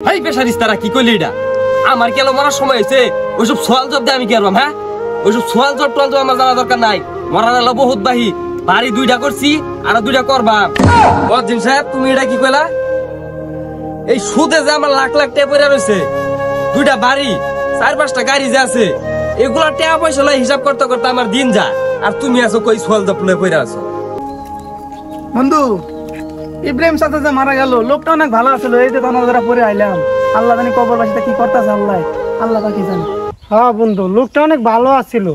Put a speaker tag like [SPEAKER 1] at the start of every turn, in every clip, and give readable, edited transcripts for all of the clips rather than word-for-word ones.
[SPEAKER 1] এই পেশারিস্তারা কি কইলি এটা? আমার কেন মরার সময় হয়েছে? ওইসব সোয়াল জব দিয়ে আমি কি করবাম? হ্যাঁ, ওইসব সোয়াল জব টোয়াল জব আমার জানা দরকার নাই। মরার এলো বহুত বাহি, বাড়ি 2টা করছি আর 2টা করবাম। বদিন সাহেব, তুমি এটা কি কইলা? এই সুদে যে আমার লাখ লাখ টাকা পড়ে রয়েছে, 2টা বাড়ি, 4-5টা গাড়ি যে আছে, এগুলা টাকা পয়সা লাই হিসাব করতে করতে আমার দিন যা। আর তুমি আছো কই সোয়াল জব লয়ে পড়ে আছো?
[SPEAKER 2] বন্ধু, ইব্রাহিম চাচা যে মারা গেল, লোকটা অনেক ভালো আছিল। এই যে ধরা পরে আইলাম, আল্লাহ জানি কবরবাসীটা কি করতেছে, আল্লাহ কি জানে। হ্যাঁ বন্ধু, লোকটা অনেক ভালো আছিল।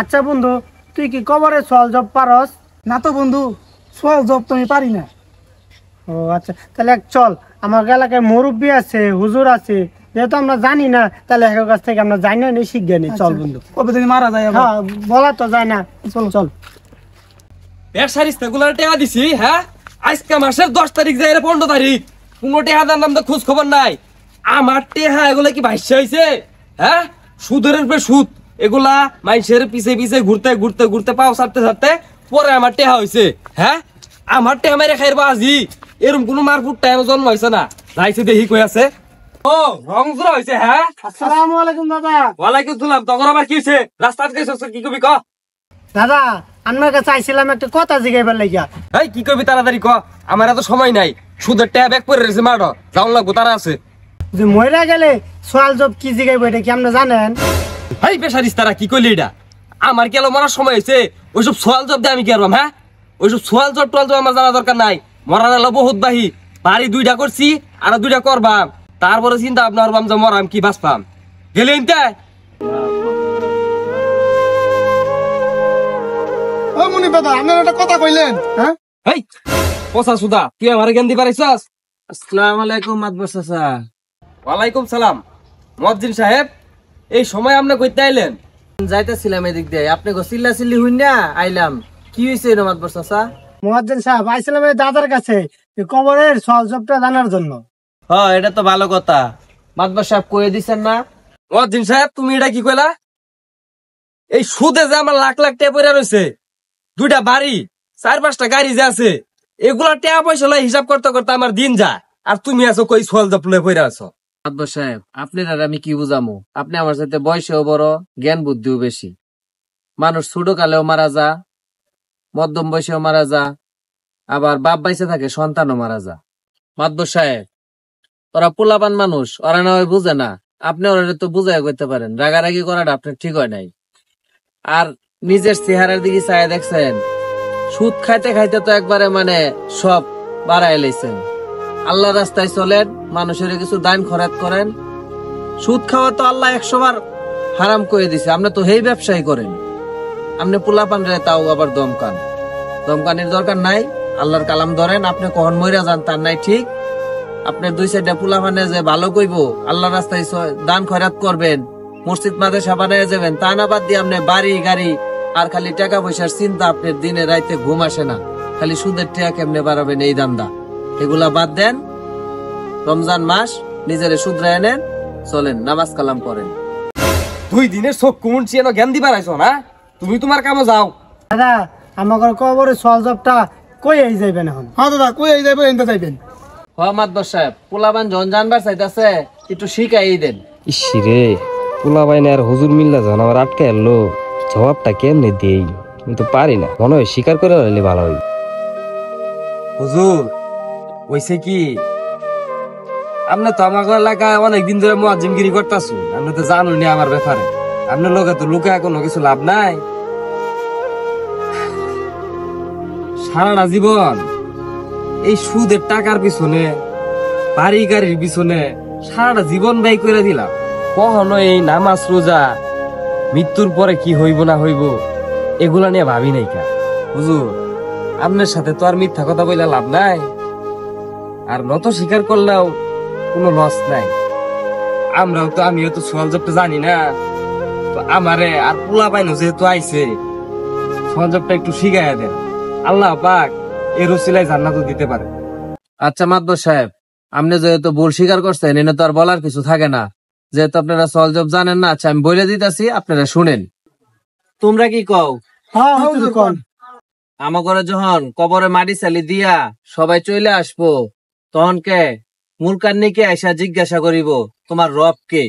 [SPEAKER 2] আচ্ছা বন্ধু, তুই কি কবরে সোয়াল জব পারস? না তো বন্ধু, সোয়াল জব তুমি পারি না। ও আচ্ছা, তাহলে চল, আমার এলাকায় মুরব্বী আছে, হুজুর আছে, যেহেতু আমরা জানি না, তাহলে এর কাছ থেকে আমরা জানি না, শিখে নি। চল বন্ধু, কবে তুমি মারা যায়? হ্যাঁ, বলা তো যায় না। চল চল।
[SPEAKER 1] পেশারিস্তা গুলার টাকা দিছি, হ্যাঁ, আজকে মাসের 10 তারিখ যায় 15 তারিখ, কোনো টেহাদার নাম তো খোঁজ খবর নাই। আমার টেহা এগুলা কি ভাইসা হয়েছে? হ্যাঁ, সুদের উপরে সুদ, এগুলা মানুষের পিছে পিছে ঘুরতে ঘুরতে ঘুরতে পাও ছাড়তে ছাড়তে পরে আমার টেহা হয়েছে। হ্যাঁ, আমার টেহা মেরে খাইর বাজি, এরকম কোনো মারফুট টাইম জন্ম হয়েছে না। যাইছে দেখি কই আছে। ও রংজুরা হয়েছে। হ্যাঁ,
[SPEAKER 2] আসসালামু আলাইকুম দাদা।
[SPEAKER 1] ওয়ালাইকুম সালাম। তখন আবার কি হয়েছে? রাস্তাতে গেছিস, কি কবি ক?
[SPEAKER 2] দাদা, আপনার কাছে আইছিলাম একটা কথা জিগাইবার লাগিয়া।
[SPEAKER 1] এই কি করবি তাড়াতাড়ি ক, আমার এত সময় নাই। সুদের ট্যাব এক পরে রয়েছে, মারো যাও লাগবো, তারা আছে।
[SPEAKER 2] যে মহিলা গেলে সোয়াল জব কি জিগাইব, এটা কি আপনি জানেন?
[SPEAKER 1] এই পেশারিস্তারা কি কইলি এটা? আমার কেন মরার সময় হয়েছে? ওইসব সোয়াল জব দিয়ে আমি কি করবাম? হ্যাঁ, ওইসব সোয়াল জব টোয়াল জব আমার জানা দরকার নাই। মরার এলো বহুত বাহি, বাড়ি 2টা করছি আর 2টা করবাম। তারপরে চিন্তা ভাবনা করবাম যে মরাম কি বাঁচবাম। গেলে ইনতে
[SPEAKER 2] ও মুনি দাদা, আপনার একটা কথা কইলেন। হ্যাঁ,
[SPEAKER 1] এই পচা সুদা, তুই আমার জ্ঞান দি পারিস? আসসালামু আলাইকুম মাতবর চাচা। ওয়ালাইকুম সালাম। মুয়াজ্জিন সাহেব, এই সময় আপনি কইতে আইলেন?
[SPEAKER 3] যাইতেছিলাম এদিক দিয়ে, আপনি চিল্লা চিল্লি হইন না আইলাম। কি হয়েছে মাতবর চাচা?
[SPEAKER 2] মুয়াজ্জিন সাহেব, আইছিলাম এই দাদার কাছে কবরের সোয়াল জবটা জানার জন্য।
[SPEAKER 3] হ্যাঁ, এটা তো ভালো কথা। মাতবর সাহেব কয়ে দিচ্ছেন না?
[SPEAKER 1] মুয়াজ্জিন সাহেব, তুমি এটা কি কইলা? এই সুদে যে আমার লাখ লাখ টাকা পড়ে রয়েছে, 2টা বাড়ি, 4-5টা গাড়ি যে আছে, এগুলা টাকা পয়সা লাই হিসাব করতে করতে আমার দিন যায়। আর তুমি আছো কই সোয়াল জব লয়ে পড়ে আছো?
[SPEAKER 3] মাতবর সাহেব, আপনার আর আমি কি বুঝামু? আপনি আমার সাথে বয়সেও বড়, জ্ঞান বুদ্ধিও বেশি। মানুষ ছোট কালেও মারা যা, মধ্যম বয়সেও মারা যা, আবার বাপ বাইসে থাকে সন্তানও মারা যা। মাতবর সাহেব, ওরা পোলাপান মানুষ, ওরা না হয় বুঝে না। আপনি ওরা তো বুঝাই করতে পারেন। রাগারাগি করাটা আপনার ঠিক হয় নাই। আর নিজের চেহারার দিকে চাই দেখছেন, সুদ খাইতে খাইতে তো একবারে সব বাড়াই লাইছেন। আল্লাহ রাস্তায় চলেন, মানুষের কিছু দান খরচ করেন। সুদ খাওয়া তো আল্লাহ 100 বার হারাম করে দিছে। আপনি তো হেই ব্যবসায়ী করেন, আপনি পোলাপান রে তাও আবার দমকানির দরকার নাই। আল্লাহর কালাম ধরেন, আপনি কখন মইরা যান তার নাই ঠিক। আপনি 2-4টা পোলাপানে যে ভালো কইব, আল্লাহ রাস্তায় দান খয়রাত করবেন, মসজিদ মাদ্রাসা বানায় যাবেন, তা না বাদ দিয়ে আপনি বাড়ি গাড়ি আর খালি টাকা পয়সার চিন্তা, আপনার দিনে রাইতে ঘুম আসে না। খালি সুদের টাকা কেমনে বাড়াবেন এই দান্দা, এগুলা বাদ দেন। রমজান মাস, নিজেরে শুধরায় নেন, চলেন নামাজ কালাম করেন।
[SPEAKER 1] 2 দিনের চোখ কুমুনছি এনে জ্ঞান দিবার আইছো না? তুমি তোমার কামে যাও।
[SPEAKER 2] দাদা, আমার কবরের সোয়াল জবটা কই আই যাইবেন এখন? হ্যাঁ দাদা, কই আই যাইবেন, এনতে যাইবেন।
[SPEAKER 3] মাতবর সাহেব, পোলাবান জন জানবার চাইতেছে, একটু শিখাই দেন।
[SPEAKER 1] ইসিরে, পোলা বাইনে আর হুজুর মিল্লা যখন আমার আটকে এলো, জবাবটা কেমনে দেই? আমি তো পারি না, মনে হয় স্বীকার করে রাখলে ভালো হয়। হুজুর, ওইসে কি, আপনি তো আমার এলাকায় অনেকদিন ধরে মুয়াজ্জিমগিরি করতেছুন, আপনি তো জানুনি আমার ব্যাপারে। আপনার লোকে তো লুকায় কোনো কিছু লাভ নাই। সারাটা জীবন এই সুদের টাকার পিছনে, বাড়ি গাড়ির পিছনে সারাটা জীবন ব্যয় করে দিলাম। কখনো এই নামাজ রোজা, মৃত্যুর পরে কি হইব না হইব, এগুলা নিয়ে ভাবি নাই কা। হুজুর, আপনার সাথে তো আর মিথ্যা কথা বইলা লাভ নাই, আর নত স্বীকার করলেও কোনো লস নাই। আমিও তো সোয়াল জবটা জানি না, তো আমারে আর পোলা পাইনো যেহেতু আইছে, সোয়াল জবটা একটু শিখাইয়া দেন। আল্লাহ পাক এই রসিলায় জান্নাতও দিতে পারে।
[SPEAKER 3] আচ্ছা মাতবর সাহেব, আপনি যেহেতু ভুল স্বীকার করছেন, এনে তো আর বলার কিছু থাকে না। যেহেতু আপনারা সোয়াল জব জানেন না, আচ্ছা আমি বলে দিতেছি, আপনারা শুনেন। তোমরা কি কও?
[SPEAKER 2] হ্যাঁ হুজুর, কোন।
[SPEAKER 3] আমার ঘরে যখন কবরে মাটি চালি দিয়া সবাই চলে আসবো, তখন কে মূলকান্নিকে আইসা জিজ্ঞাসা করিব তোমার রব কে,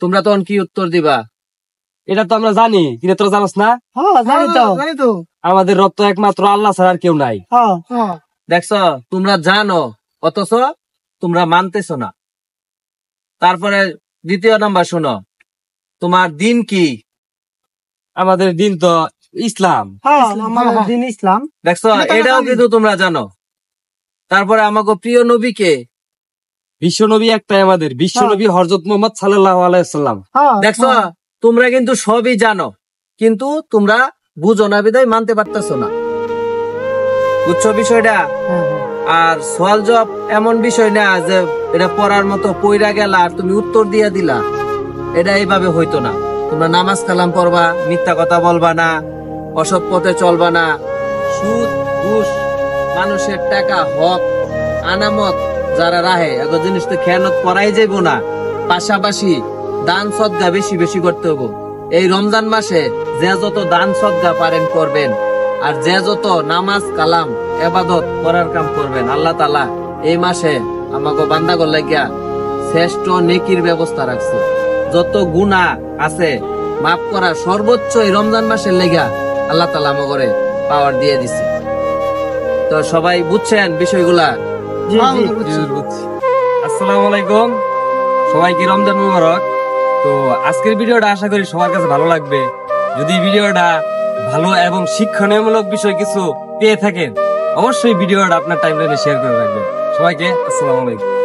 [SPEAKER 3] তোমরা তখন কি উত্তর দিবা?
[SPEAKER 1] এটা তো আমরা জানি, কিন্তু তোরা জানাস না?
[SPEAKER 2] হ্যাঁ জানি তো।
[SPEAKER 1] আমাদের রব তো একমাত্র আল্লাহ ছাড়া আর কেউ নাই।
[SPEAKER 2] হ্যাঁ
[SPEAKER 3] দেখছ, তোমরা জানো অথচ তোমরা মানতেছ না। তারপরে দ্বিতীয় নাম্বার শোনো, তোমার দিন কি?
[SPEAKER 1] আমাদের দিন তো ইসলাম।
[SPEAKER 2] আমাদের দিন ইসলাম।
[SPEAKER 3] দেখছো,
[SPEAKER 2] এটা তো আমরা
[SPEAKER 3] এটাও
[SPEAKER 2] জানি।
[SPEAKER 3] কিন্তু তোমরা জানো। তারপরে আমাকে প্রিয় নবীকে,
[SPEAKER 1] বিশ্ব নবী একটাই আমাদের, বিশ্ব নবী হযরত মুহাম্মদ সাল্লাল্লাহু আলাইহি সাল্লাম।
[SPEAKER 3] দেখছো তোমরা কিন্তু সবই জানো, কিন্তু তোমরা বুঝো না বিধায় মানতে পারতেছো না। বুঝছো বিষয়টা? আর সওয়াল জবাব এমন বিষয় না যে এটা পড়ার মতো পইরা গেলা আর তুমি উত্তর দিয়া দিলা, এটা এইভাবে হইতো না। তোমরা নামাজ কালাম পড়বা, মিথ্যা কথা বলবা না, অসৎ পথে চলবা না, সুদ ঘুষ মানুষের টাকা হক আনামত যারা রাহে এগো জিনিস তো খেয়ানত করাই যাইব না। পাশাপাশি দান সদগা বেশি বেশি করতে হবো। এই রমজান মাসে যে যত দান সদগা পারেন করবেন, আর যে যত নামাজ কালাম এবাদত করার কাম করবেন, আল্লাহ তাআলা এই মাসে আমাকে বান্দা করলে গিয়া শ্রেষ্ঠ নেকির ব্যবস্থা রাখছে। যত গুনাহ আছে মাফ করা সর্বোচ্চ এই রমজান মাসের লেগা আল্লাহ তাআলা আমাকে পাওয়ার দিয়ে দিছে। তো সবাই বুঝছেন বিষয়গুলা?
[SPEAKER 1] আসসালামু আলাইকুম, সবাইকে রমজান মুবারক। তো আজকের ভিডিওটা আশা করি সবার কাছে ভালো লাগবে। যদি ভিডিওটা ভালো এবং শিক্ষণীয়মূলক বিষয় কিছু পেয়ে থাকেন, অবশ্যই ভিডিওটা আপনার টাইমলাইনে শেয়ার করে রাখবেন। সবাইকে আসসালামু আলাইকুম।